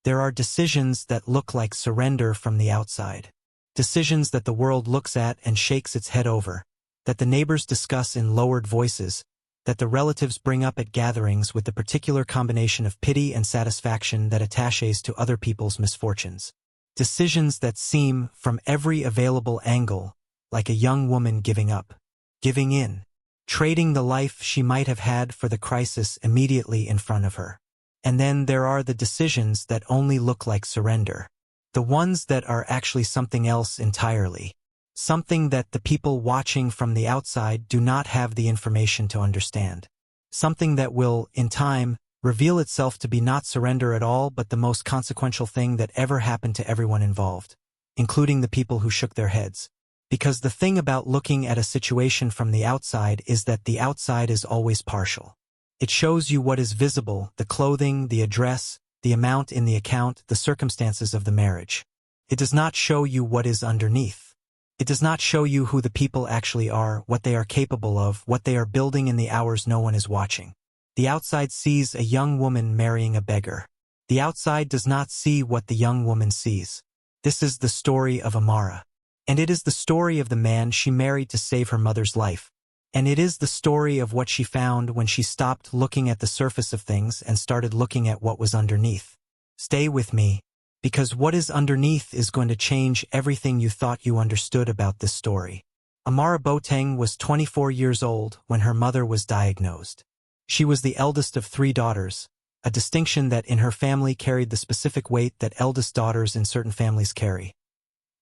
There are decisions that look like surrender from the outside. Decisions that the world looks at and shakes its head over, that the neighbors discuss in lowered voices, that the relatives bring up at gatherings with the particular combination of pity and satisfaction that attaches to other people's misfortunes. Decisions that seem, from every available angle, like a young woman giving up, giving in, trading the life she might have had for the crisis immediately in front of her. And then there are the decisions that only look like surrender. The ones that are actually something else entirely. Something that the people watching from the outside do not have the information to understand. Something that will, in time, reveal itself to be not surrender at all but the most consequential thing that ever happened to everyone involved, including the people who shook their heads. Because the thing about looking at a situation from the outside is that the outside is always partial. It shows you what is visible, the clothing, the address, the amount in the account, the circumstances of the marriage. It does not show you what is underneath. It does not show you who the people actually are, what they are capable of, what they are building in the hours no one is watching. The outside sees a young woman marrying a beggar. The outside does not see what the young woman sees. This is the story of Amara. And it is the story of the man she married to save her mother's life. And it is the story of what she found when she stopped looking at the surface of things and started looking at what was underneath. Stay with me, because what is underneath is going to change everything you thought you understood about this story. Amara Boateng was 24 years old when her mother was diagnosed. She was the eldest of 3 daughters, a distinction that in her family carried the specific weight that eldest daughters in certain families carry.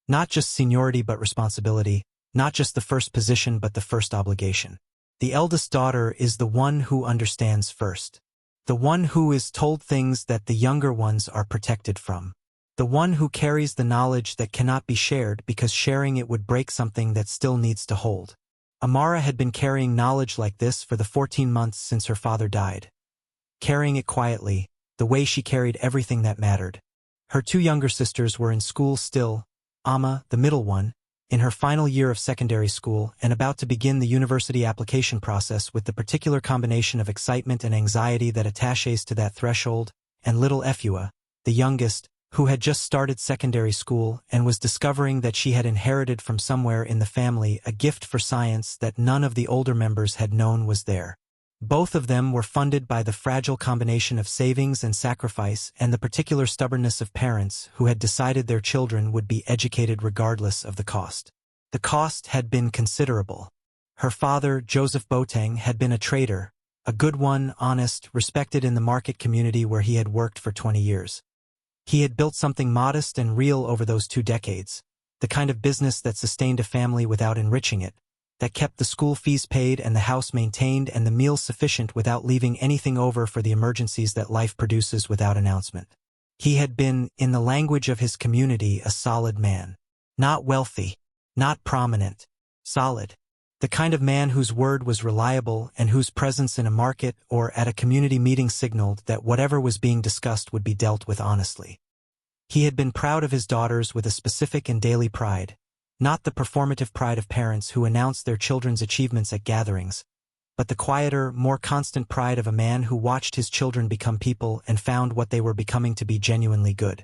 Not just seniority but responsibility, not just the first position but the first obligation. The eldest daughter is the one who understands first. The one who is told things that the younger ones are protected from. The one who carries the knowledge that cannot be shared because sharing it would break something that still needs to hold. Amara had been carrying knowledge like this for the 14 months since her father died. Carrying it quietly, the way she carried everything that mattered. Her 2 younger sisters were in school still, Amma, the middle one, in her final year of secondary school and about to begin the university application process with the particular combination of excitement and anxiety that attaches to that threshold, and little Efua, the youngest, who had just started secondary school and was discovering that she had inherited from somewhere in the family a gift for science that none of the older members had known was there. Both of them were funded by the fragile combination of savings and sacrifice and the particular stubbornness of parents who had decided their children would be educated regardless of the cost. The cost had been considerable. Her father, Joseph Boateng, had been a trader, a good one, honest, respected in the market community where he had worked for 20 years. He had built something modest and real over those 2 decades, the kind of business that sustained a family without enriching it, that kept the school fees paid and the house maintained and the meals sufficient without leaving anything over for the emergencies that life produces without announcement. He had been, in the language of his community, a solid man. Not wealthy, not prominent, solid. The kind of man whose word was reliable and whose presence in a market or at a community meeting signaled that whatever was being discussed would be dealt with honestly. He had been proud of his daughters with a specific and daily pride, not the performative pride of parents who announce their children's achievements at gatherings, but the quieter, more constant pride of a man who watched his children become people and found what they were becoming to be genuinely good.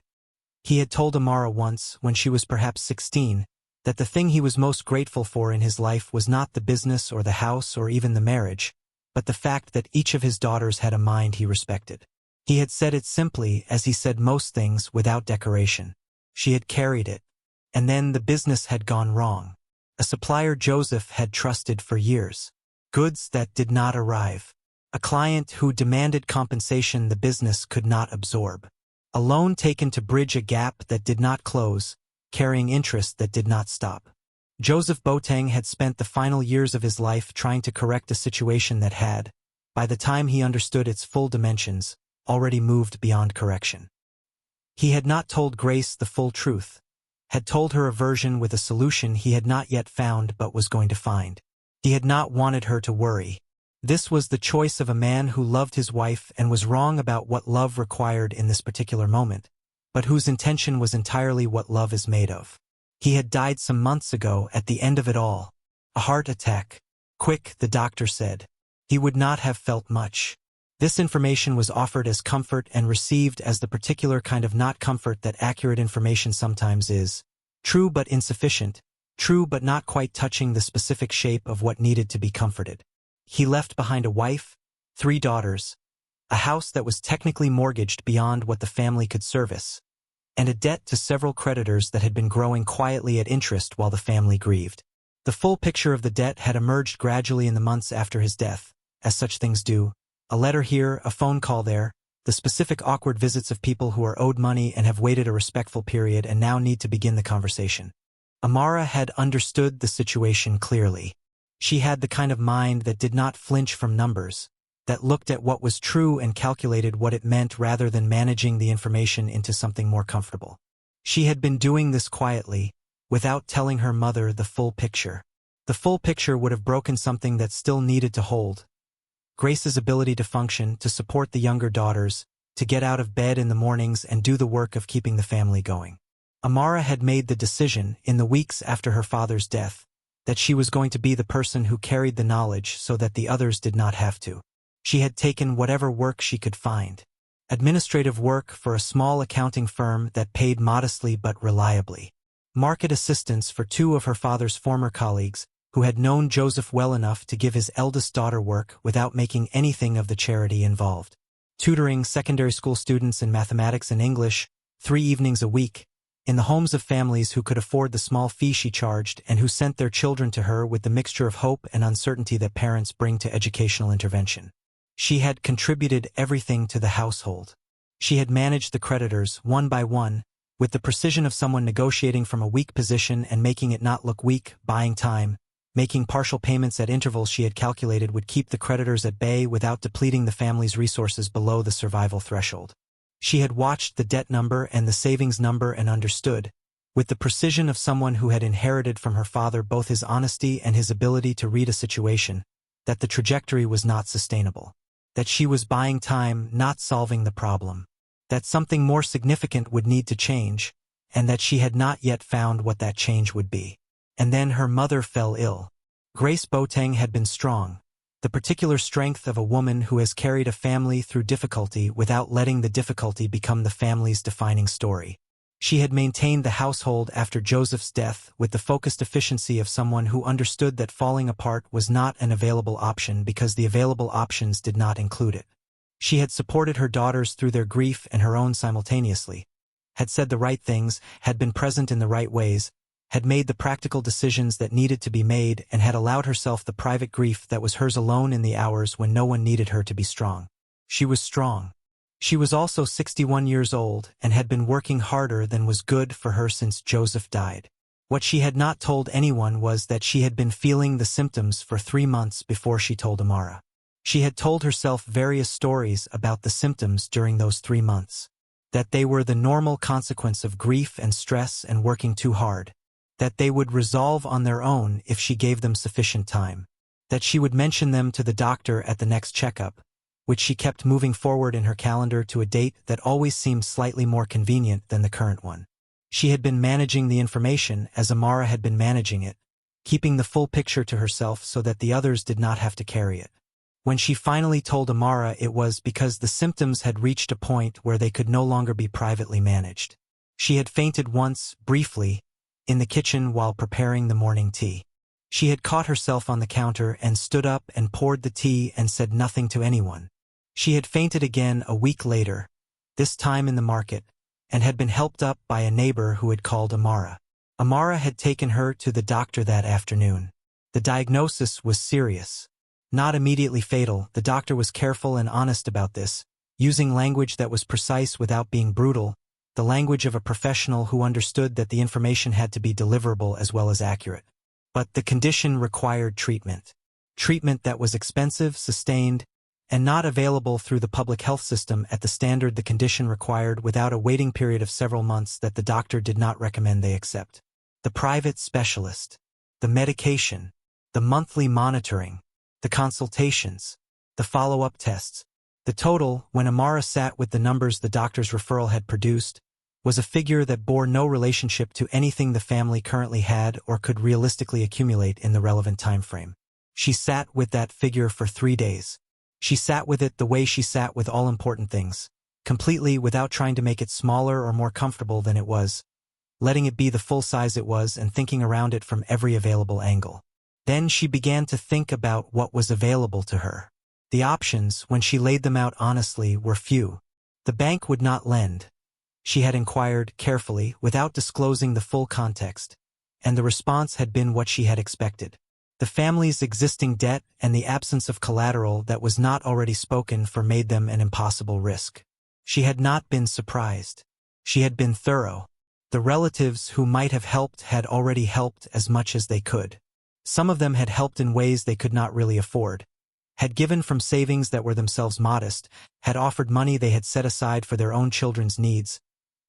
He had told Amara once, when she was perhaps 16, that the thing he was most grateful for in his life was not the business or the house or even the marriage, but the fact that each of his daughters had a mind he respected. He had said it simply, as he said most things, without decoration. She had carried it. And then the business had gone wrong. A supplier Joseph had trusted for years. Goods that did not arrive. A client who demanded compensation the business could not absorb. A loan taken to bridge a gap that did not close, carrying interest that did not stop. Joseph Boateng had spent the final years of his life trying to correct a situation that had, by the time he understood its full dimensions, already moved beyond correction. He had not told Grace the full truth, had told her a version with a solution he had not yet found but was going to find. He had not wanted her to worry. This was the choice of a man who loved his wife and was wrong about what love required in this particular moment, but whose intention was entirely what love is made of. He had died some months ago at the end of it all. A heart attack. Quick, the doctor said. He would not have felt much. This information was offered as comfort and received as the particular kind of not comfort that accurate information sometimes is. True but insufficient, true but not quite touching the specific shape of what needed to be comforted. He left behind a wife, 3 daughters, a house that was technically mortgaged beyond what the family could service, and a debt to several creditors that had been growing quietly at interest while the family grieved. The full picture of the debt had emerged gradually in the months after his death, as such things do. A letter here, a phone call there, the specific awkward visits of people who are owed money and have waited a respectful period and now need to begin the conversation. Amara had understood the situation clearly. She had the kind of mind that did not flinch from numbers, that looked at what was true and calculated what it meant rather than managing the information into something more comfortable. She had been doing this quietly, without telling her mother the full picture. The full picture would have broken something that still needed to hold. Grace's ability to function, to support the younger daughters, to get out of bed in the mornings and do the work of keeping the family going. Amara had made the decision, in the weeks after her father's death, that she was going to be the person who carried the knowledge so that the others did not have to. She had taken whatever work she could find. Administrative work for a small accounting firm that paid modestly but reliably. Market assistance for 2 of her father's former colleagues, who had known Joseph well enough to give his eldest daughter work without making anything of the charity involved. Tutoring secondary school students in mathematics and English, 3 evenings a week, in the homes of families who could afford the small fee she charged and who sent their children to her with the mixture of hope and uncertainty that parents bring to educational intervention. She had contributed everything to the household. She had managed the creditors, one by one, with the precision of someone negotiating from a weak position and making it not look weak, buying time, making partial payments at intervals she had calculated would keep the creditors at bay without depleting the family's resources below the survival threshold. She had watched the debt number and the savings number and understood, with the precision of someone who had inherited from her father both his honesty and his ability to read a situation, that the trajectory was not sustainable. That she was buying time, not solving the problem. That something more significant would need to change, and that she had not yet found what that change would be. And then her mother fell ill. Grace Boateng had been strong, the particular strength of a woman who has carried a family through difficulty without letting the difficulty become the family's defining story. She had maintained the household after Joseph's death with the focused efficiency of someone who understood that falling apart was not an available option because the available options did not include it. She had supported her daughters through their grief and her own simultaneously, had said the right things, had been present in the right ways, had made the practical decisions that needed to be made and had allowed herself the private grief that was hers alone in the hours when no one needed her to be strong. She was strong. She was also 61 years old and had been working harder than was good for her since Joseph died. What she had not told anyone was that she had been feeling the symptoms for 3 months before she told Amara. She had told herself various stories about the symptoms during those 3 months. That they were the normal consequence of grief and stress and working too hard. That they would resolve on their own if she gave them sufficient time. That she would mention them to the doctor at the next checkup, which she kept moving forward in her calendar to a date that always seemed slightly more convenient than the current one. She had been managing the information as Amara had been managing it, keeping the full picture to herself so that the others did not have to carry it. When she finally told Amara, it was because the symptoms had reached a point where they could no longer be privately managed. She had fainted once, briefly, in the kitchen while preparing the morning tea. She had caught herself on the counter and stood up and poured the tea and said nothing to anyone. She had fainted again a week later, this time in the market, and had been helped up by a neighbor who had called Amara. Amara had taken her to the doctor that afternoon. The diagnosis was serious. Not immediately fatal, the doctor was careful and honest about this, using language that was precise without being brutal, the language of a professional who understood that the information had to be deliverable as well as accurate. But the condition required treatment. Treatment that was expensive, sustained, and not available through the public health system at the standard the condition required without a waiting period of several months that the doctor did not recommend they accept. The private specialist, the medication, the monthly monitoring, the consultations, the follow-up tests. The total, when Amara sat with the numbers the doctor's referral had produced, was a figure that bore no relationship to anything the family currently had or could realistically accumulate in the relevant time frame. She sat with that figure for 3 days. She sat with it the way she sat with all important things, completely without trying to make it smaller or more comfortable than it was, letting it be the full size it was and thinking around it from every available angle. Then she began to think about what was available to her. The options, when she laid them out honestly, were few. The bank would not lend. She had inquired carefully, without disclosing the full context, and the response had been what she had expected. The family's existing debt and the absence of collateral that was not already spoken for made them an impossible risk. She had not been surprised. She had been thorough. The relatives who might have helped had already helped as much as they could. Some of them had helped in ways they could not really afford, had given from savings that were themselves modest, had offered money they had set aside for their own children's needs,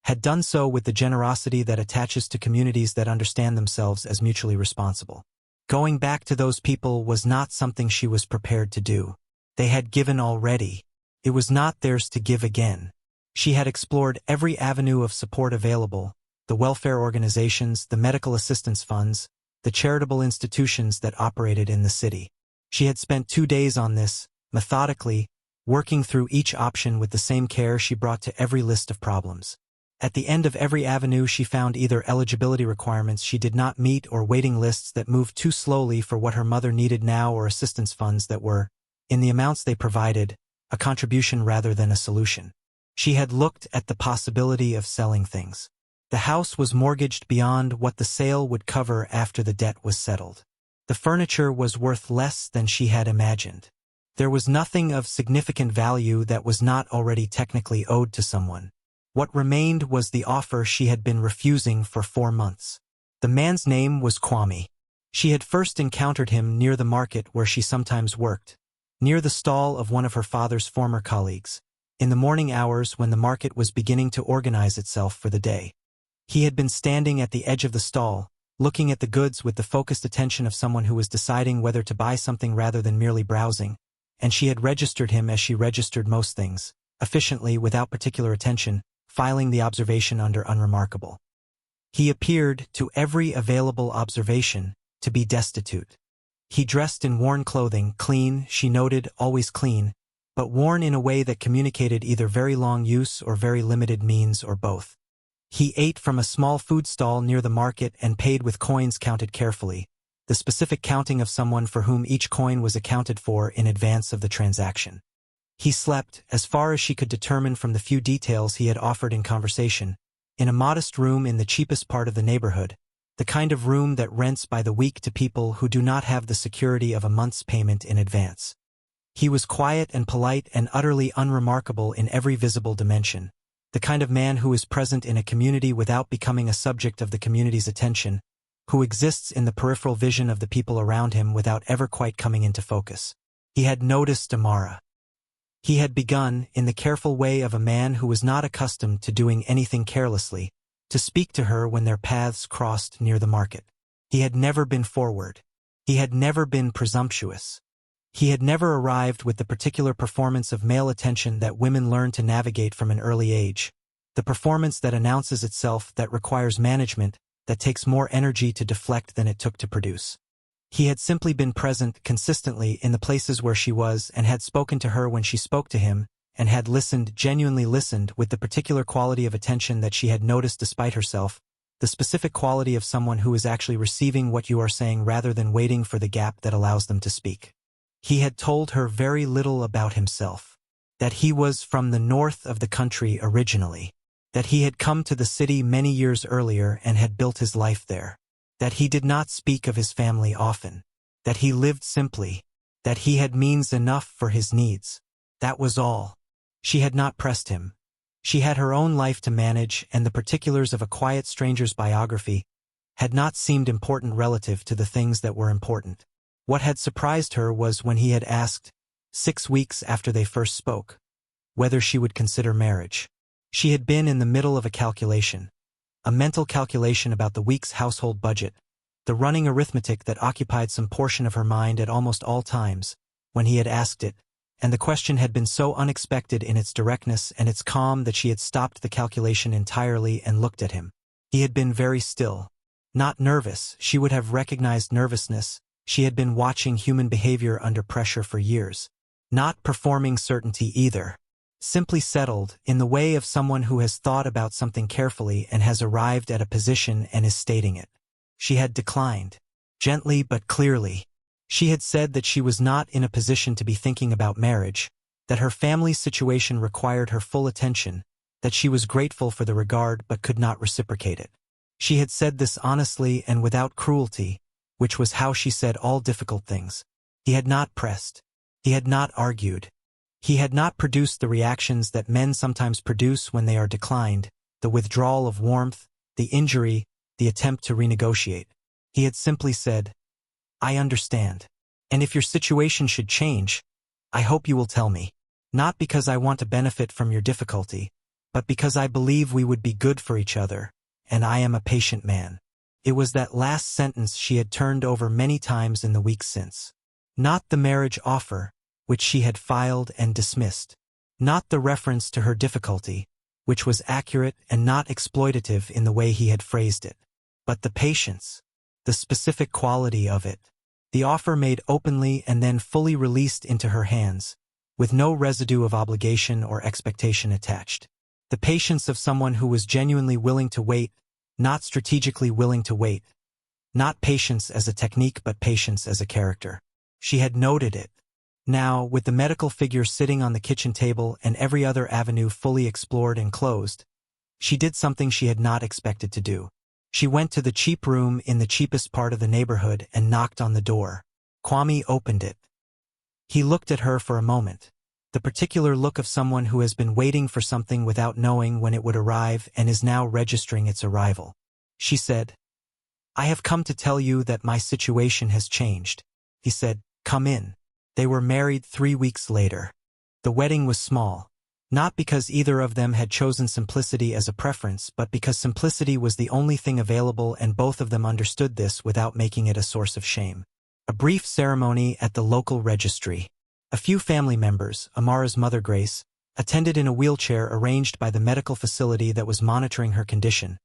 had done so with the generosity that attaches to communities that understand themselves as mutually responsible. Going back to those people was not something she was prepared to do. They had given already. It was not theirs to give again. She had explored every avenue of support available, the welfare organizations, the medical assistance funds, the charitable institutions that operated in the city. She had spent 2 days on this, methodically, working through each option with the same care she brought to every list of problems. At the end of every avenue she found either eligibility requirements she did not meet or waiting lists that moved too slowly for what her mother needed now or assistance funds that were, in the amounts they provided, a contribution rather than a solution. She had looked at the possibility of selling things. The house was mortgaged beyond what the sale would cover after the debt was settled. The furniture was worth less than she had imagined. There was nothing of significant value that was not already technically owed to someone. What remained was the offer she had been refusing for 4 months. The man's name was Kwame. She had first encountered him near the market where she sometimes worked, near the stall of one of her father's former colleagues, in the morning hours when the market was beginning to organize itself for the day. He had been standing at the edge of the stall, looking at the goods with the focused attention of someone who was deciding whether to buy something rather than merely browsing, and she had registered him as she registered most things, efficiently without particular attention, filing the observation under unremarkable. He appeared, to every available observation, to be destitute. He dressed in worn clothing, clean, she noted, always clean, but worn in a way that communicated either very long use or very limited means or both. He ate from a small food stall near the market and paid with coins counted carefully, the specific counting of someone for whom each coin was accounted for in advance of the transaction. He slept, as far as she could determine from the few details he had offered in conversation, in a modest room in the cheapest part of the neighborhood, the kind of room that rents by the week to people who do not have the security of a month's payment in advance. He was quiet and polite and utterly unremarkable in every visible dimension, the kind of man who is present in a community without becoming a subject of the community's attention, who exists in the peripheral vision of the people around him without ever quite coming into focus. He had noticed Amara. He had begun, in the careful way of a man who was not accustomed to doing anything carelessly, to speak to her when their paths crossed near the market. He had never been forward. He had never been presumptuous. He had never arrived with the particular performance of male attention that women learn to navigate from an early age, the performance that announces itself, that requires management, that takes more energy to deflect than it took to produce. He had simply been present consistently in the places where she was and had spoken to her when she spoke to him, and had listened, genuinely listened, with the particular quality of attention that she had noticed despite herself, the specific quality of someone who is actually receiving what you are saying rather than waiting for the gap that allows them to speak. He had told her very little about himself, that he was from the north of the country originally, that he had come to the city many years earlier and had built his life there, that he did not speak of his family often, that he lived simply, that he had means enough for his needs. That was all. She had not pressed him. She had her own life to manage, and the particulars of a quiet stranger's biography had not seemed important relative to the things that were important. What had surprised her was when he had asked, 6 weeks after they first spoke, whether she would consider marriage. She had been in the middle of a calculation, a mental calculation about the week's household budget, the running arithmetic that occupied some portion of her mind at almost all times, when he had asked it, and the question had been so unexpected in its directness and its calm that she had stopped the calculation entirely and looked at him. He had been very still. Not nervous, she would have recognized nervousness. She had been watching human behavior under pressure for years. Not performing certainty either. Simply settled, in the way of someone who has thought about something carefully and has arrived at a position and is stating it. She had declined. Gently but clearly. She had said that she was not in a position to be thinking about marriage, that her family's situation required her full attention, that she was grateful for the regard but could not reciprocate it. She had said this honestly and without cruelty, which was how she said all difficult things. He had not pressed. He had not argued. He had not produced the reactions that men sometimes produce when they are declined, the withdrawal of warmth, the injury, the attempt to renegotiate. He had simply said, "I understand. And if your situation should change, I hope you will tell me. Not because I want to benefit from your difficulty, but because I believe we would be good for each other, and I am a patient man." It was that last sentence she had turned over many times in the weeks since. Not the marriage offer, which she had filed and dismissed. Not the reference to her difficulty, which was accurate and not exploitative in the way he had phrased it. But the patience, the specific quality of it. The offer made openly and then fully released into her hands, with no residue of obligation or expectation attached. The patience of someone who was genuinely willing to wait, not strategically willing to wait. Not patience as a technique but patience as a character. She had noted it. Now, with the medical figure sitting on the kitchen table and every other avenue fully explored and closed, she did something she had not expected to do. She went to the cheap room in the cheapest part of the neighborhood and knocked on the door. Kwame opened it. He looked at her for a moment, the particular look of someone who has been waiting for something without knowing when it would arrive and is now registering its arrival. She said, "I have come to tell you that my situation has changed." He said, "Come in." They were married 3 weeks later. The wedding was small, not because either of them had chosen simplicity as a preference, but because simplicity was the only thing available and both of them understood this without making it a source of shame. A brief ceremony at the local registry. A few family members, Amara's mother Grace, attended in a wheelchair arranged by the medical facility that was monitoring her condition,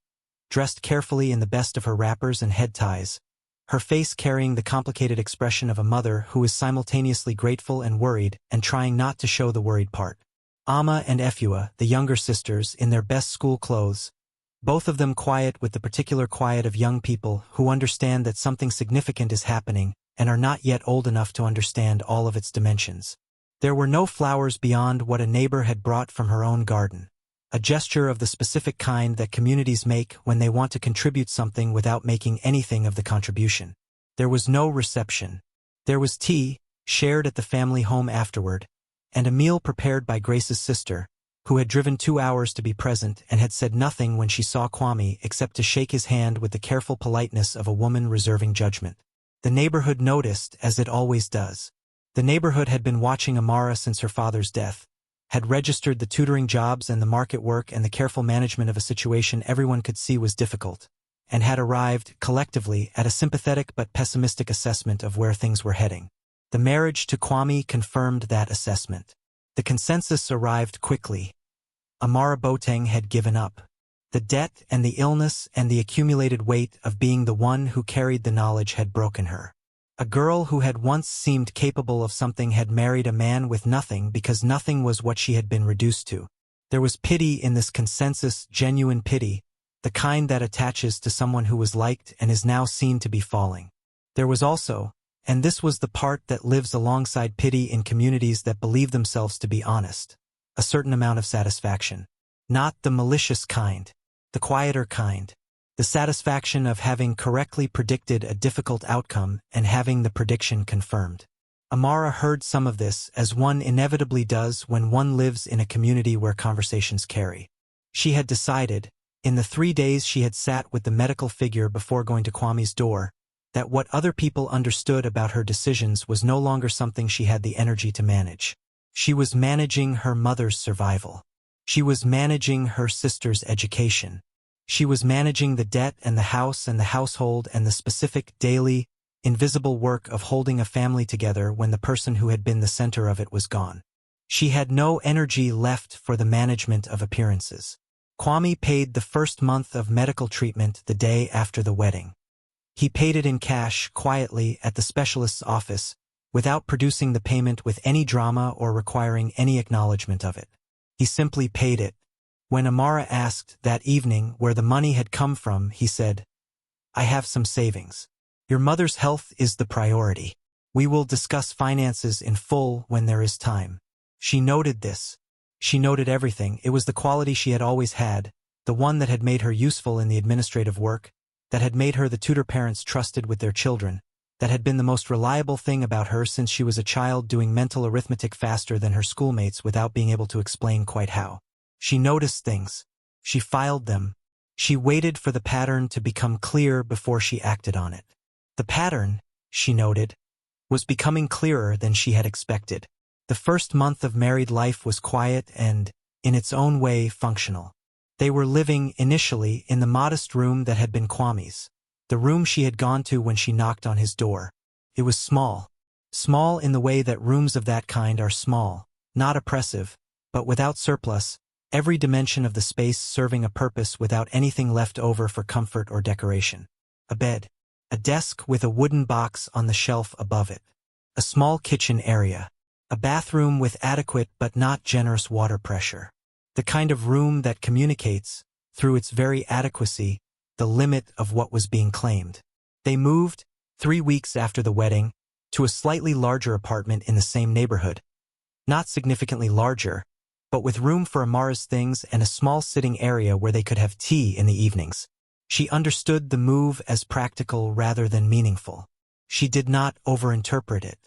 dressed carefully in the best of her wrappers and head ties, her face carrying the complicated expression of a mother who is simultaneously grateful and worried and trying not to show the worried part. Amma and Efua, the younger sisters, in their best school clothes, both of them quiet with the particular quiet of young people who understand that something significant is happening and are not yet old enough to understand all of its dimensions. There were no flowers beyond what a neighbor had brought from her own garden, a gesture of the specific kind that communities make when they want to contribute something without making anything of the contribution. There was no reception. There was tea, shared at the family home afterward, and a meal prepared by Grace's sister, who had driven 2 hours to be present and had said nothing when she saw Kwame except to shake his hand with the careful politeness of a woman reserving judgment. The neighborhood noticed, as it always does. The neighborhood had been watching Amara since her father's death, had registered the tutoring jobs and the market work and the careful management of a situation everyone could see was difficult, and had arrived, collectively, at a sympathetic but pessimistic assessment of where things were heading. The marriage to Kwame confirmed that assessment. The consensus arrived quickly. Amara Boateng had given up. The debt and the illness and the accumulated weight of being the one who carried the knowledge had broken her. A girl who had once seemed capable of something had married a man with nothing because nothing was what she had been reduced to. There was pity in this consensus, genuine pity, the kind that attaches to someone who was liked and is now seen to be falling. There was also, and this was the part that lives alongside pity in communities that believe themselves to be honest, a certain amount of satisfaction. Not the malicious kind, the quieter kind. The satisfaction of having correctly predicted a difficult outcome and having the prediction confirmed. Amara heard some of this, as one inevitably does when one lives in a community where conversations carry. She had decided, in the 3 days she had sat with the medical figure before going to Kwame's door, that what other people understood about her decisions was no longer something she had the energy to manage. She was managing her mother's survival. She was managing her sister's education. She was managing the debt and the house and the household and the specific, daily, invisible work of holding a family together when the person who had been the center of it was gone. She had no energy left for the management of appearances. Kwame paid the first month of medical treatment the day after the wedding. He paid it in cash, quietly, at the specialist's office, without producing the payment with any drama or requiring any acknowledgement of it. He simply paid it. When Amara asked that evening where the money had come from, he said, "I have some savings. Your mother's health is the priority. We will discuss finances in full when there is time." She noted this. She noted everything. It was the quality she had always had, the one that had made her useful in the administrative work, that had made her the tutor parents trusted with their children, that had been the most reliable thing about her since she was a child, doing mental arithmetic faster than her schoolmates without being able to explain quite how. She noticed things. She filed them. She waited for the pattern to become clear before she acted on it. The pattern, she noted, was becoming clearer than she had expected. The first month of married life was quiet and, in its own way, functional. They were living, initially, in the modest room that had been Kwame's, the room she had gone to when she knocked on his door. It was small. Small in the way that rooms of that kind are small, not oppressive, but without surplus, every dimension of the space serving a purpose without anything left over for comfort or decoration. A bed. A desk with a wooden box on the shelf above it. A small kitchen area. A bathroom with adequate but not generous water pressure. The kind of room that communicates, through its very adequacy, the limit of what was being claimed. They moved, 3 weeks after the wedding, to a slightly larger apartment in the same neighborhood. Not significantly larger, but with room for Amara's things and a small sitting area where they could have tea in the evenings. She understood the move as practical rather than meaningful. She did not overinterpret it.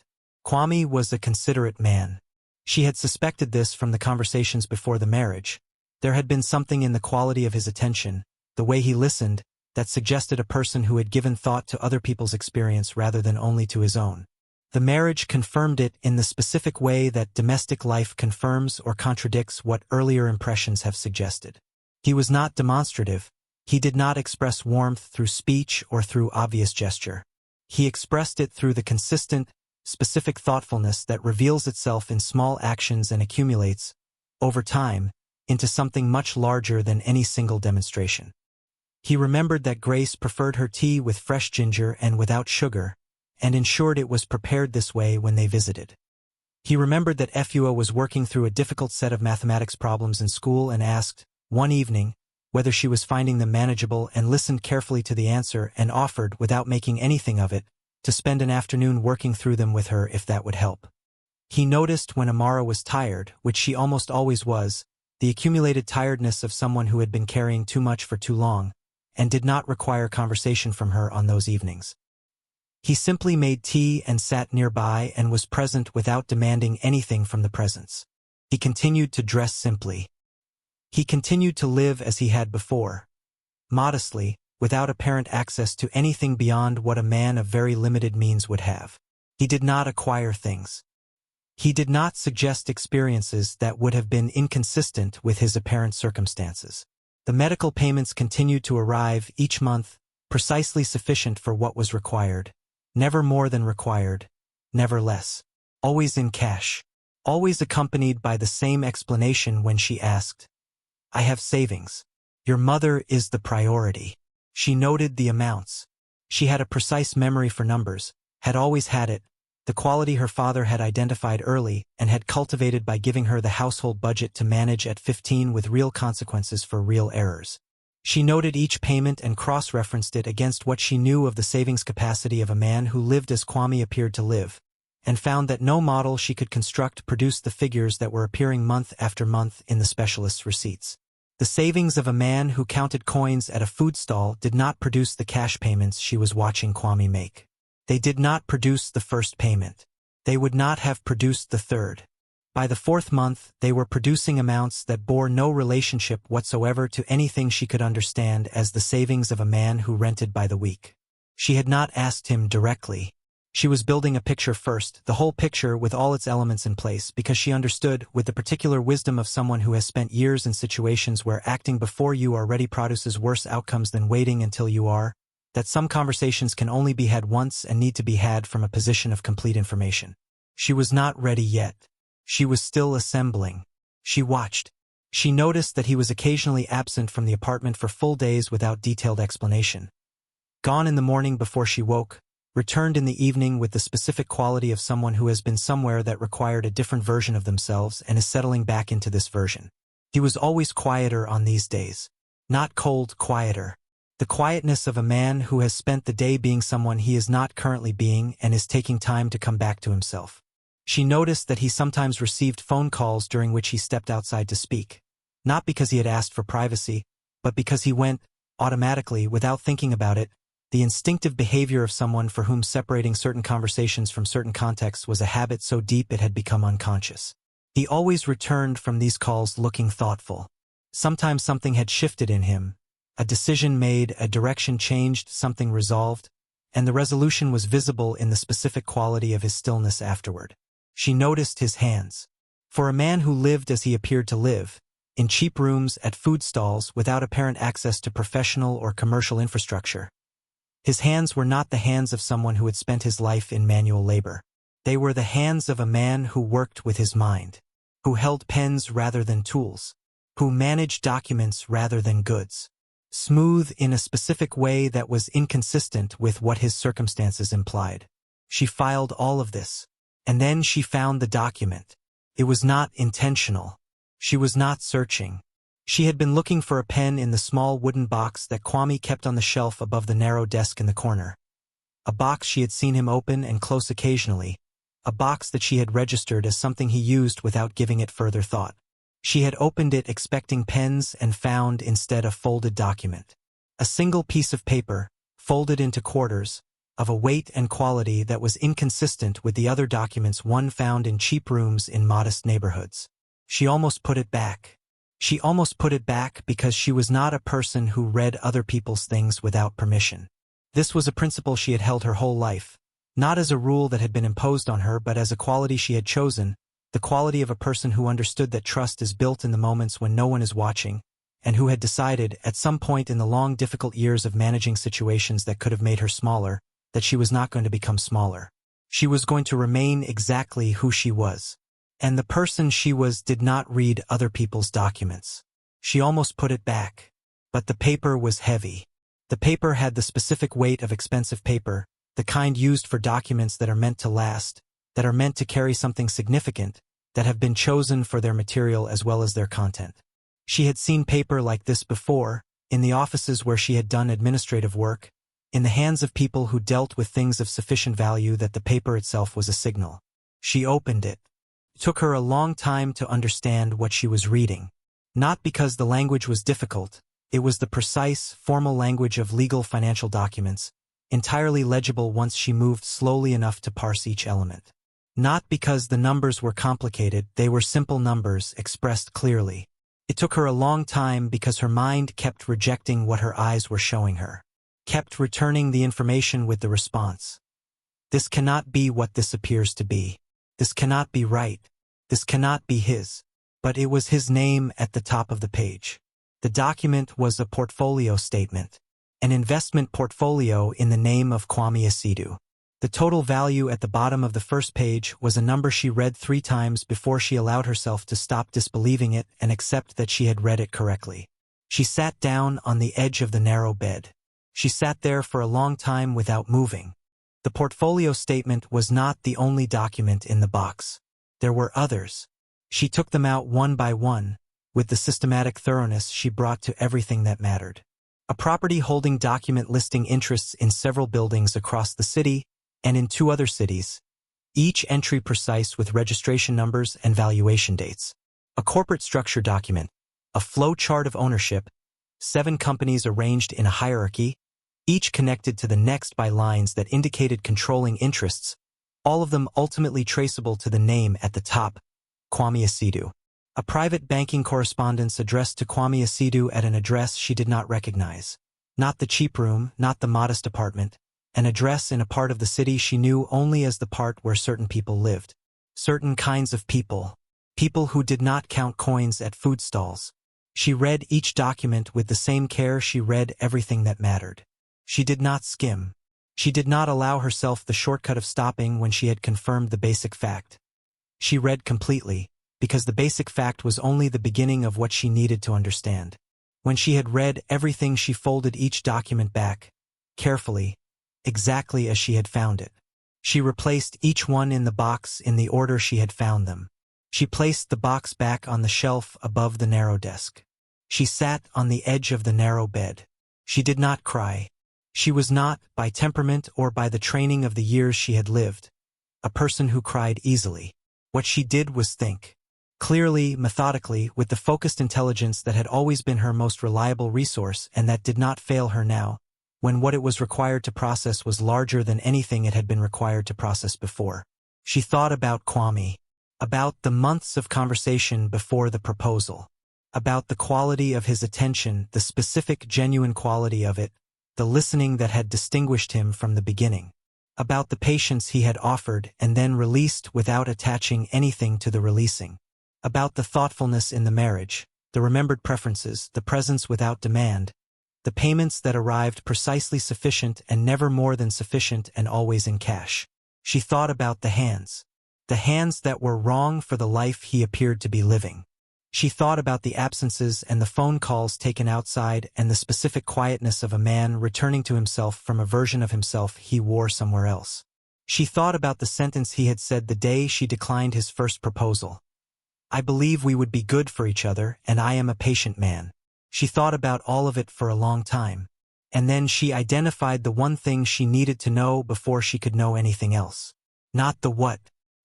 Kwame was a considerate man. She had suspected this from the conversations before the marriage. There had been something in the quality of his attention, the way he listened, that suggested a person who had given thought to other people's experience rather than only to his own. The marriage confirmed it in the specific way that domestic life confirms or contradicts what earlier impressions have suggested. He was not demonstrative. He did not express warmth through speech or through obvious gesture. He expressed it through the consistent, specific thoughtfulness that reveals itself in small actions and accumulates, over time, into something much larger than any single demonstration. He remembered that Grace preferred her tea with fresh ginger and without sugar, and ensured it was prepared this way when they visited. He remembered that Efua was working through a difficult set of mathematics problems in school and asked, one evening, whether she was finding them manageable, and listened carefully to the answer and offered, without making anything of it, to spend an afternoon working through them with her if that would help. He noticed when Amara was tired, which she almost always was, the accumulated tiredness of someone who had been carrying too much for too long, and did not require conversation from her on those evenings. He simply made tea and sat nearby and was present without demanding anything from the presence. He continued to dress simply. He continued to live as he had before, modestly, without apparent access to anything beyond what a man of very limited means would have. He did not acquire things. He did not suggest experiences that would have been inconsistent with his apparent circumstances. The medical payments continued to arrive each month, precisely sufficient for what was required. Never more than required, never less. Always in cash. Always accompanied by the same explanation when she asked, "I have savings. Your mother is the priority." She noted the amounts. She had a precise memory for numbers, had always had it, the quality her father had identified early and had cultivated by giving her the household budget to manage at 15 with real consequences for real errors. She noted each payment and cross-referenced it against what she knew of the savings capacity of a man who lived as Kwame appeared to live, and found that no model she could construct produced the figures that were appearing month after month in the specialist's receipts. The savings of a man who counted coins at a food stall did not produce the cash payments she was watching Kwame make. They did not produce the first payment. They would not have produced the third. By the fourth month, they were producing amounts that bore no relationship whatsoever to anything she could understand as the savings of a man who rented by the week. She had not asked him directly. She was building a picture first, the whole picture with all its elements in place, because she understood, with the particular wisdom of someone who has spent years in situations where acting before you are ready produces worse outcomes than waiting until you are, that some conversations can only be had once and need to be had from a position of complete information. She was not ready yet. She was still assembling. She watched. She noticed that he was occasionally absent from the apartment for full days without detailed explanation. Gone in the morning before she woke, returned in the evening with the specific quality of someone who has been somewhere that required a different version of themselves and is settling back into this version. He was always quieter on these days. Not cold, quieter. The quietness of a man who has spent the day being someone he is not currently being and is taking time to come back to himself. She noticed that he sometimes received phone calls during which he stepped outside to speak. Not because he had asked for privacy, but because he went, automatically, without thinking about it, the instinctive behavior of someone for whom separating certain conversations from certain contexts was a habit so deep it had become unconscious. He always returned from these calls looking thoughtful. Sometimes something had shifted in him, a decision made, a direction changed, something resolved, and the resolution was visible in the specific quality of his stillness afterward. She noticed his hands. For a man who lived as he appeared to live, in cheap rooms, at food stalls, without apparent access to professional or commercial infrastructure, his hands were not the hands of someone who had spent his life in manual labor. They were the hands of a man who worked with his mind, who held pens rather than tools, who managed documents rather than goods. Smooth in a specific way that was inconsistent with what his circumstances implied. She filed all of this, and then she found the document. It was not intentional. She was not searching. She had been looking for a pen in the small wooden box that Kwame kept on the shelf above the narrow desk in the corner. A box she had seen him open and close occasionally, a box that she had registered as something he used without giving it further thought. She had opened it expecting pens and found instead a folded document. A single piece of paper, folded into quarters, of a weight and quality that was inconsistent with the other documents one found in cheap rooms in modest neighborhoods. She almost put it back. She almost put it back because she was not a person who read other people's things without permission. This was a principle she had held her whole life, not as a rule that had been imposed on her but as a quality she had chosen, the quality of a person who understood that trust is built in the moments when no one is watching, and who had decided, at some point in the long difficult years of managing situations that could have made her smaller, that she was not going to become smaller. She was going to remain exactly who she was. And the person she was did not read other people's documents. She almost put it back. But the paper was heavy. The paper had the specific weight of expensive paper, the kind used for documents that are meant to last, that are meant to carry something significant, that have been chosen for their material as well as their content. She had seen paper like this before, in the offices where she had done administrative work, in the hands of people who dealt with things of sufficient value that the paper itself was a signal. She opened it. It took her a long time to understand what she was reading. Not because the language was difficult, it was the precise, formal language of legal financial documents, entirely legible once she moved slowly enough to parse each element. Not because the numbers were complicated, they were simple numbers expressed clearly. It took her a long time because her mind kept rejecting what her eyes were showing her, kept returning the information with the response. This cannot be what this appears to be. This cannot be right. This cannot be his. But it was his name at the top of the page. The document was a portfolio statement, an investment portfolio in the name of Kwame Asidu. The total value at the bottom of the first page was a number she read 3 times before she allowed herself to stop disbelieving it and accept that she had read it correctly. She sat down on the edge of the narrow bed. She sat there for a long time without moving. The portfolio statement was not the only document in the box. There were others. She took them out one by one, with the systematic thoroughness she brought to everything that mattered. A property holding document listing interests in several buildings across the city and in 2 other cities, each entry precise with registration numbers and valuation dates. A corporate structure document, a flow chart of ownership, 7 companies arranged in a hierarchy, each connected to the next by lines that indicated controlling interests, all of them ultimately traceable to the name at the top, Kwame Asidu. A private banking correspondence addressed to Kwame Asidu at an address she did not recognize. Not the cheap room, not the modest apartment. An address in a part of the city she knew only as the part where certain people lived. Certain kinds of people. People who did not count coins at food stalls. She read each document with the same care she read everything that mattered. She did not skim. She did not allow herself the shortcut of stopping when she had confirmed the basic fact. She read completely, because the basic fact was only the beginning of what she needed to understand. When she had read everything, she folded each document back, carefully, exactly as she had found it. She replaced each one in the box in the order she had found them. She placed the box back on the shelf above the narrow desk. She sat on the edge of the narrow bed. She did not cry. She was not, by temperament or by the training of the years she had lived, a person who cried easily. What she did was think. Clearly, methodically, with the focused intelligence that had always been her most reliable resource and that did not fail her now, when what it was required to process was larger than anything it had been required to process before. She thought about Kwame, about the months of conversation before the proposal, about the quality of his attention, the specific, genuine quality of it, the listening that had distinguished him from the beginning, about the patience he had offered and then released without attaching anything to the releasing, about the thoughtfulness in the marriage, the remembered preferences, the presence without demand, the payments that arrived precisely sufficient and never more than sufficient and always in cash. She thought about the hands that were wrong for the life he appeared to be living. She thought about the absences and the phone calls taken outside and the specific quietness of a man returning to himself from a version of himself he wore somewhere else. She thought about the sentence he had said the day she declined his first proposal. "I believe we would be good for each other, and I am a patient man." She thought about all of it for a long time, and then she identified the one thing she needed to know before she could know anything else. Not the what.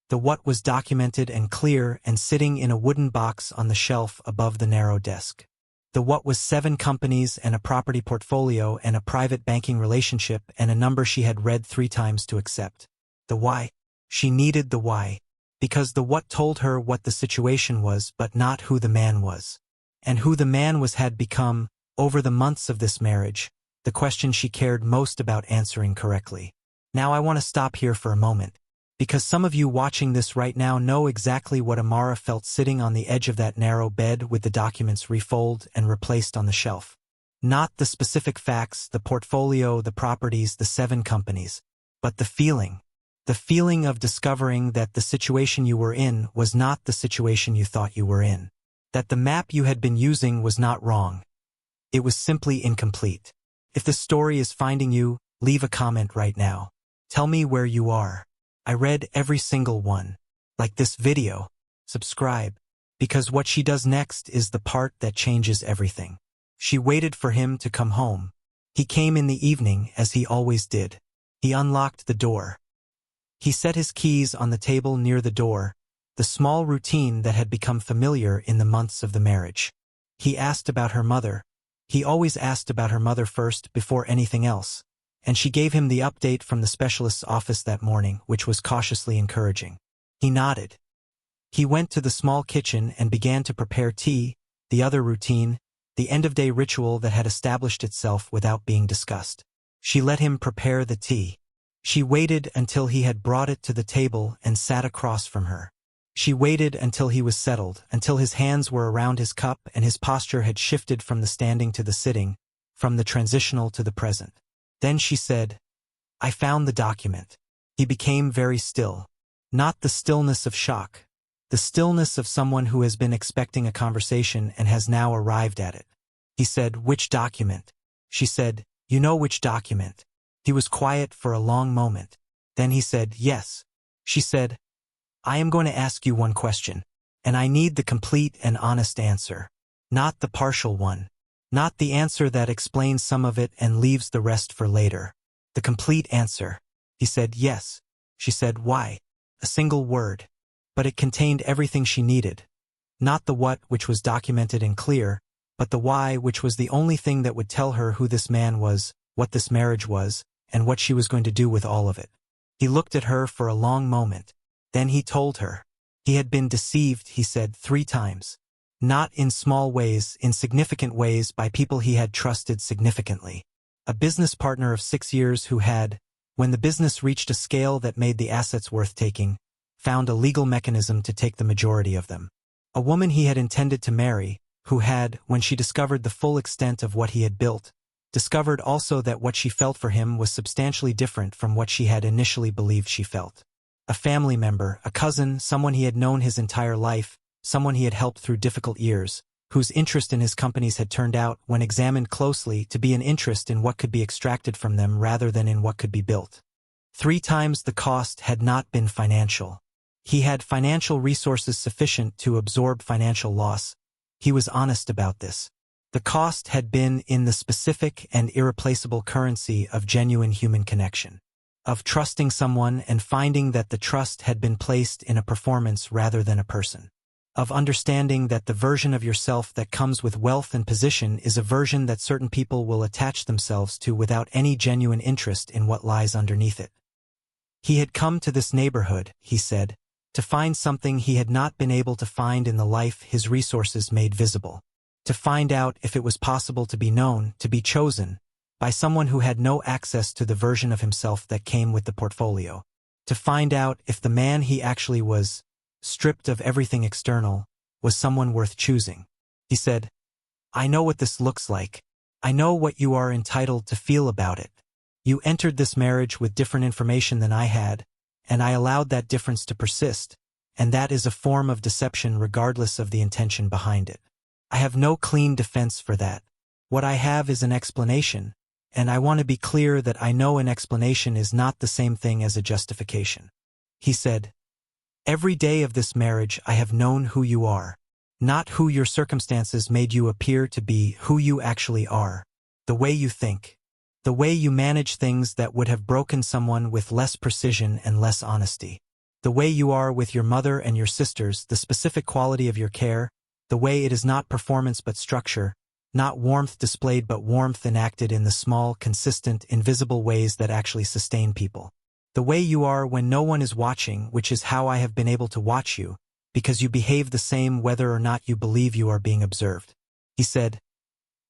The what was documented and clear and sitting in a wooden box on the shelf above the narrow desk. The what was 7 companies and a property portfolio and a private banking relationship and a number she had read 3 times to accept. The why. She needed the why, because the what told her what the situation was but not who the man was. And who the man was had become, over the months of this marriage, the question she cared most about answering correctly. Now I want to stop here for a moment, because some of you watching this right now know exactly what Amara felt sitting on the edge of that narrow bed with the documents refolded and replaced on the shelf. Not the specific facts, the portfolio, the properties, the 7 companies, but the feeling of discovering that the situation you were in was not the situation you thought you were in. That the map you had been using was not wrong. It was simply incomplete. If the story is finding you, leave a comment right now. Tell me where you are. I read every single one. Like this video. Subscribe. Because what she does next is the part that changes everything. She waited for him to come home. He came in the evening, as he always did. He unlocked the door. He set his keys on the table near the door, the small routine that had become familiar in the months of the marriage. He asked about her mother. He always asked about her mother first before anything else, and she gave him the update from the specialist's office that morning, which was cautiously encouraging. He nodded. He went to the small kitchen and began to prepare tea, the other routine, the end-of-day ritual that had established itself without being discussed. She let him prepare the tea. She waited until he had brought it to the table and sat across from her. She waited until he was settled, until his hands were around his cup and his posture had shifted from the standing to the sitting, from the transitional to the present. Then she said, "I found the document." He became very still. Not the stillness of shock. The stillness of someone who has been expecting a conversation and has now arrived at it. He said, "Which document?" She said, "You know which document." He was quiet for a long moment. Then he said, "Yes." She said, "I am going to ask you one question, and I need the complete and honest answer. Not the partial one. Not the answer that explains some of it and leaves the rest for later. The complete answer." He said, "Yes." She said, "Why?" A single word. But it contained everything she needed. Not the what, which was documented and clear, but the why, which was the only thing that would tell her who this man was, what this marriage was, and what she was going to do with all of it. He looked at her for a long moment. Then he told her. He had been deceived, he said, 3 times. Not in small ways, in significant ways, by people he had trusted significantly. A business partner of 6 years who had, when the business reached a scale that made the assets worth taking, found a legal mechanism to take the majority of them. A woman he had intended to marry, who had, when she discovered the full extent of what he had built, discovered also that what she felt for him was substantially different from what she had initially believed she felt. A family member, a cousin, someone he had known his entire life, someone he had helped through difficult years, whose interest in his companies had turned out, when examined closely, to be an interest in what could be extracted from them rather than in what could be built. 3 times the cost had not been financial. He had financial resources sufficient to absorb financial loss. He was honest about this. The cost had been in the specific and irreplaceable currency of genuine human connection, of trusting someone and finding that the trust had been placed in a performance rather than a person, of understanding that the version of yourself that comes with wealth and position is a version that certain people will attach themselves to without any genuine interest in what lies underneath it. He had come to this neighborhood, he said, to find something he had not been able to find in the life his resources made visible. To find out if it was possible to be known, to be chosen, by someone who had no access to the version of himself that came with the portfolio. To find out if the man he actually was, stripped of everything external, was someone worth choosing. He said, "I know what this looks like. I know what you are entitled to feel about it. You entered this marriage with different information than I had, and I allowed that difference to persist, and that is a form of deception regardless of the intention behind it. I have no clean defense for that. What I have is an explanation, and I want to be clear that I know an explanation is not the same thing as a justification." He said, "Every day of this marriage I have known who you are, not who your circumstances made you appear to be, who you actually are, the way you think, the way you manage things that would have broken someone with less precision and less honesty, the way you are with your mother and your sisters, the specific quality of your care, the way it is not performance but structure, not warmth displayed but warmth enacted in the small, consistent, invisible ways that actually sustain people. The way you are when no one is watching, which is how I have been able to watch you, because you behave the same whether or not you believe you are being observed." He said,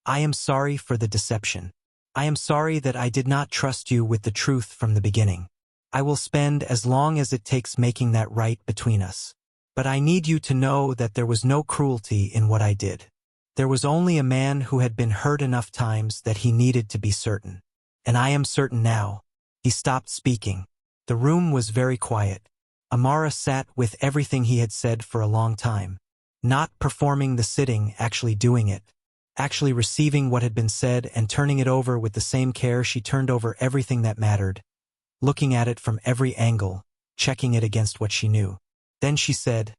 "I am sorry for the deception. I am sorry that I did not trust you with the truth from the beginning. I will spend as long as it takes making that right between us. But I need you to know that there was no cruelty in what I did. There was only a man who had been hurt enough times that he needed to be certain. And I am certain now." He stopped speaking. The room was very quiet. Amara sat with everything he had said for a long time, not performing the sitting, actually doing it, actually receiving what had been said and turning it over with the same care she turned over everything that mattered, looking at it from every angle, checking it against what she knew. Then she said,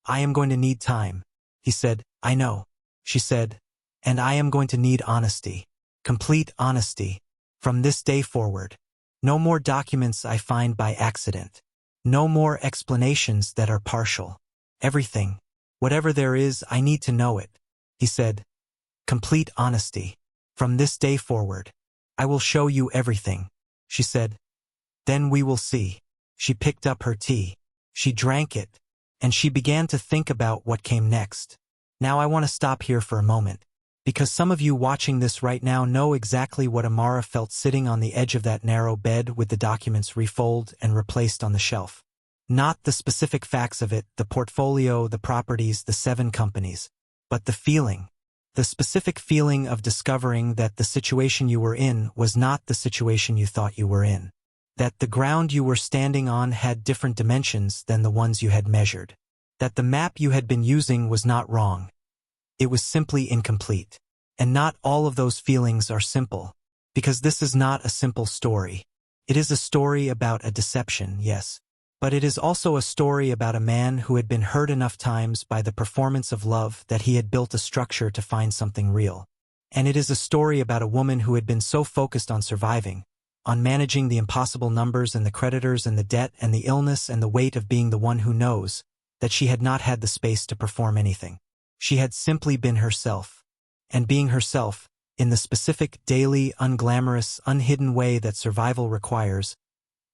"I am going to need time." He said, "I know." She said, "And I am going to need honesty. Complete honesty. From this day forward. No more documents I find by accident. No more explanations that are partial. Everything, whatever there is, I need to know it." He said, "Complete honesty. From this day forward. I will show you everything." She said, "Then we will see." She picked up her tea. She drank it, and she began to think about what came next. Now I want to stop here for a moment, because some of you watching this right now know exactly what Amara felt sitting on the edge of that narrow bed with the documents refolded and replaced on the shelf. Not the specific facts of it, the portfolio, the properties, the 7 companies, but the feeling. The specific feeling of discovering that the situation you were in was not the situation you thought you were in. That the ground you were standing on had different dimensions than the ones you had measured. That the map you had been using was not wrong. It was simply incomplete. And not all of those feelings are simple, because this is not a simple story. It is a story about a deception, yes, but it is also a story about a man who had been hurt enough times by the performance of love that he had built a structure to find something real. And it is a story about a woman who had been so focused on surviving, on managing the impossible numbers and the creditors and the debt and the illness and the weight of being the one who knows, that she had not had the space to perform anything. She had simply been herself. And being herself, in the specific, daily, unglamorous, unhidden way that survival requires,